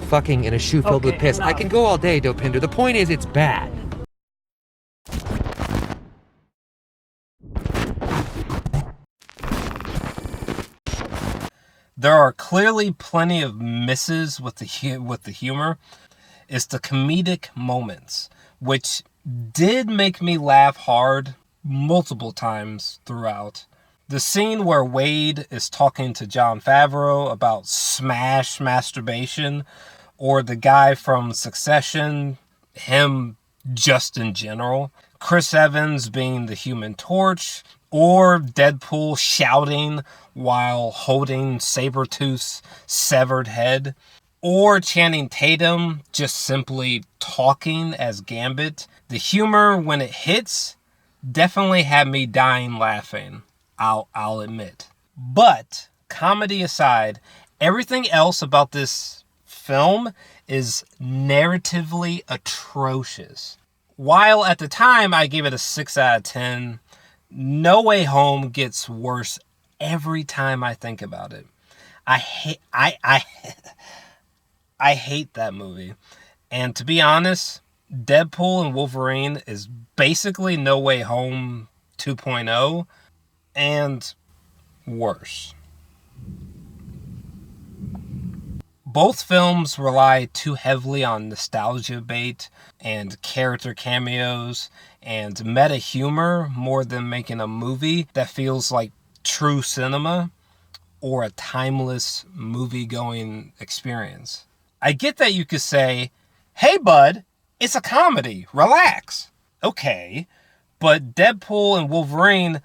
fucking in a shoe filled with piss. Enough. I can go all day, Dopinder. The point is, it's bad. There are clearly plenty of misses with the humor. It's the comedic moments, which did make me laugh hard multiple times throughout. The scene where Wade is talking to Jon Favreau about smash masturbation, or the guy from Succession, him just in general. Chris Evans being the Human Torch, or Deadpool shouting while holding Sabretooth's severed head, or Channing Tatum just simply talking as Gambit. The humor, when it hits, definitely had me dying laughing, I'll admit. But, comedy aside, everything else about this film is narratively atrocious. While at the time I gave it a 6 out of 10, No Way Home gets worse every time I think about it. I hate that movie. And to be honest, Deadpool and Wolverine is basically No Way Home 2.0 and worse. Both films rely too heavily on nostalgia bait and character cameos and meta humor more than making a movie that feels like true cinema or a timeless movie-going experience. I get that you could say, hey bud, it's a comedy, relax. Okay, but Deadpool and Wolverine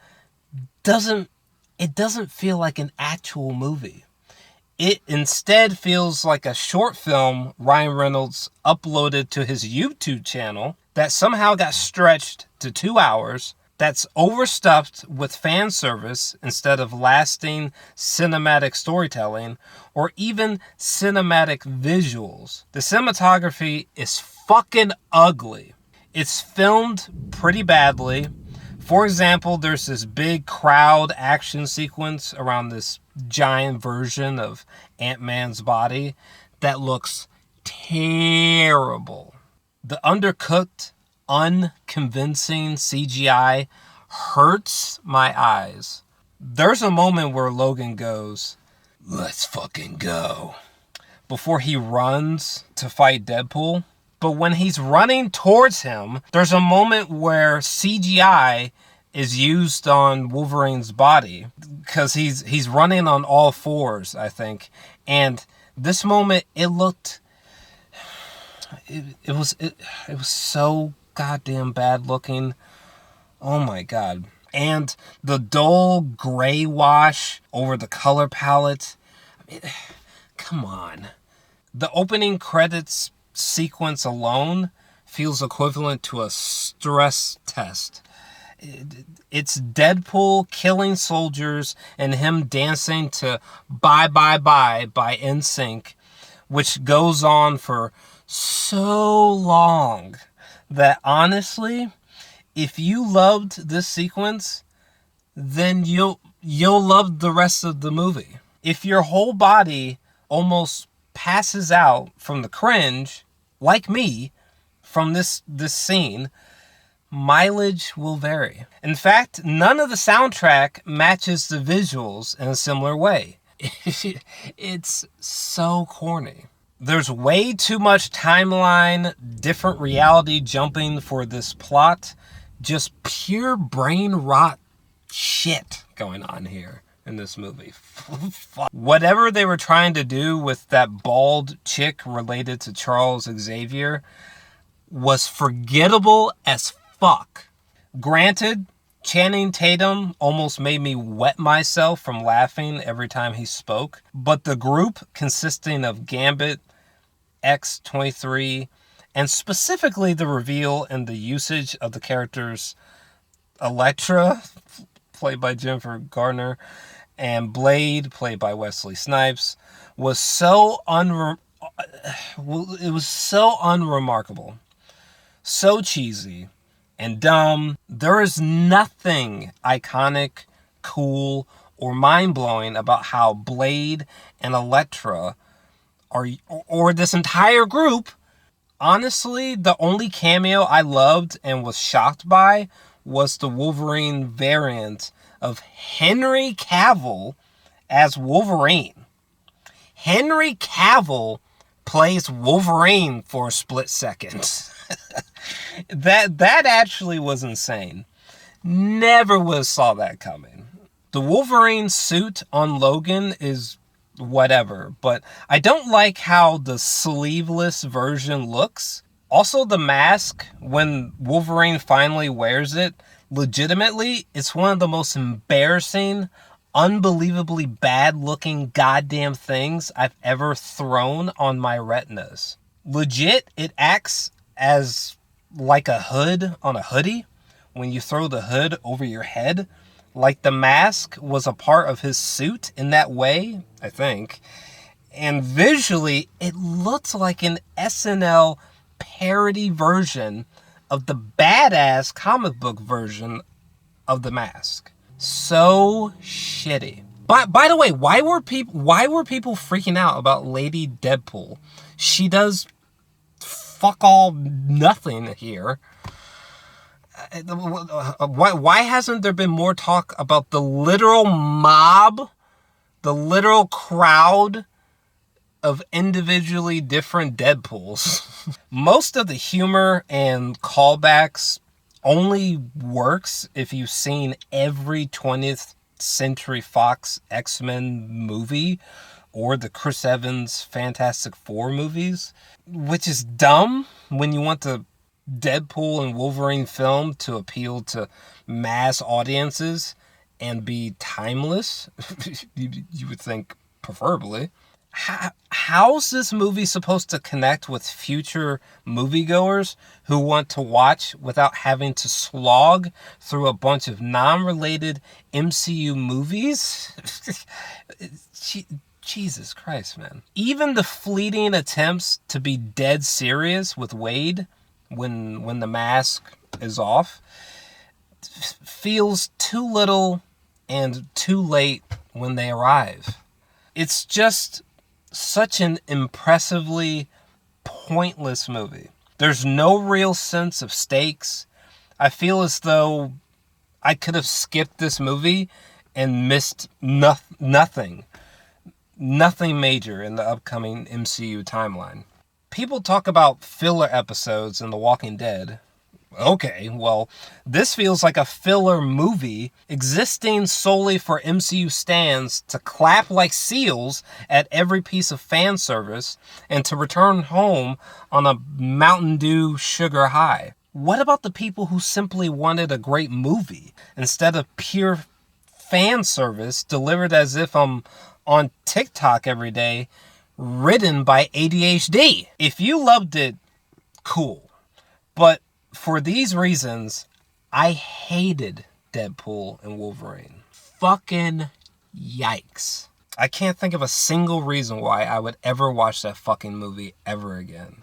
doesn't feel like an actual movie. It instead feels like a short film Ryan Reynolds uploaded to his YouTube channel that somehow got stretched to 2 hours, that's overstuffed with fan service instead of lasting cinematic storytelling or even cinematic visuals. The cinematography is fucking ugly. It's filmed pretty badly. For example, there's this big crowd action sequence around this giant version of Ant-Man's body that looks terrible. The undercooked, unconvincing CGI hurts my eyes. There's a moment where Logan goes, "Let's fucking go," before he runs to fight Deadpool. But when he's running towards him, there's a moment where CGI is used on Wolverine's body because he's running on all fours, I think. And this moment, it was so goddamn bad looking. Oh my god. And the dull gray wash over the color palette. I mean, come on. The opening credits sequence alone feels equivalent to a stress test. It's Deadpool killing soldiers and him dancing to Bye Bye Bye by NSYNC, which goes on for so long that honestly, if you loved this sequence, then you'll love the rest of the movie. If your whole body almost passes out from the cringe, like me, from this scene, mileage will vary. In fact, none of the soundtrack matches the visuals in a similar way. It's so corny. There's way too much timeline, different reality jumping for this plot. Just pure brain rot shit going on here in this movie. Whatever they were trying to do with that bald chick related to Charles Xavier was forgettable as fuck. Granted, Channing Tatum almost made me wet myself from laughing every time he spoke, but the group consisting of Gambit, X-23, and specifically the reveal and the usage of the characters Elektra, played by Jennifer Garner, and Blade, played by Wesley Snipes, was so unremarkable, so cheesy and dumb. There is nothing iconic, cool, or mind-blowing about how Blade and Elektra or this entire group. Honestly, the only cameo I loved and was shocked by was the Wolverine variant of Henry Cavill as Wolverine. Henry Cavill plays Wolverine for a split second. That actually was insane. Never would have saw that coming. The Wolverine suit on Logan is whatever, but I don't like how the sleeveless version looks. Also, the mask, when Wolverine finally wears it, legitimately, it's one of the most embarrassing, unbelievably bad looking goddamn things I've ever thrown on my retinas. Legit, it acts as like a hood on a hoodie when you throw the hood over your head. Like the mask was a part of his suit in that way, I think. And visually, it looks like an SNL parody version of the badass comic book version of the mask. So shitty. By the way, why were people freaking out about Lady Deadpool? She does fuck all nothing here. Why hasn't there been more talk about the literal mob, the literal crowd of individually different Deadpools? Most of the humor and callbacks only works if you've seen every 20th Century Fox X-Men movie or the Chris Evans Fantastic Four movies, which is dumb when you want the Deadpool and Wolverine film to appeal to mass audiences and be timeless. you would think preferably. How's this movie supposed to connect with future moviegoers who want to watch without having to slog through a bunch of non-related MCU movies? Jesus Christ, man. Even the fleeting attempts to be dead serious with Wade when the mask is off feels too little and too late when they arrive. It's just such an impressively pointless movie. There's no real sense of stakes. I feel as though I could have skipped this movie and missed nothing major in the upcoming MCU timeline. People talk about filler episodes in The Walking Dead. Okay, well, this feels like a filler movie existing solely for MCU stans to clap like seals at every piece of fan service and to return home on a Mountain Dew sugar high. What about the people who simply wanted a great movie instead of pure fan service delivered as if I'm on TikTok every day, ridden by ADHD? If you loved it, cool. But for these reasons, I hated Deadpool and Wolverine. Fucking yikes. I can't think of a single reason why I would ever watch that fucking movie ever again.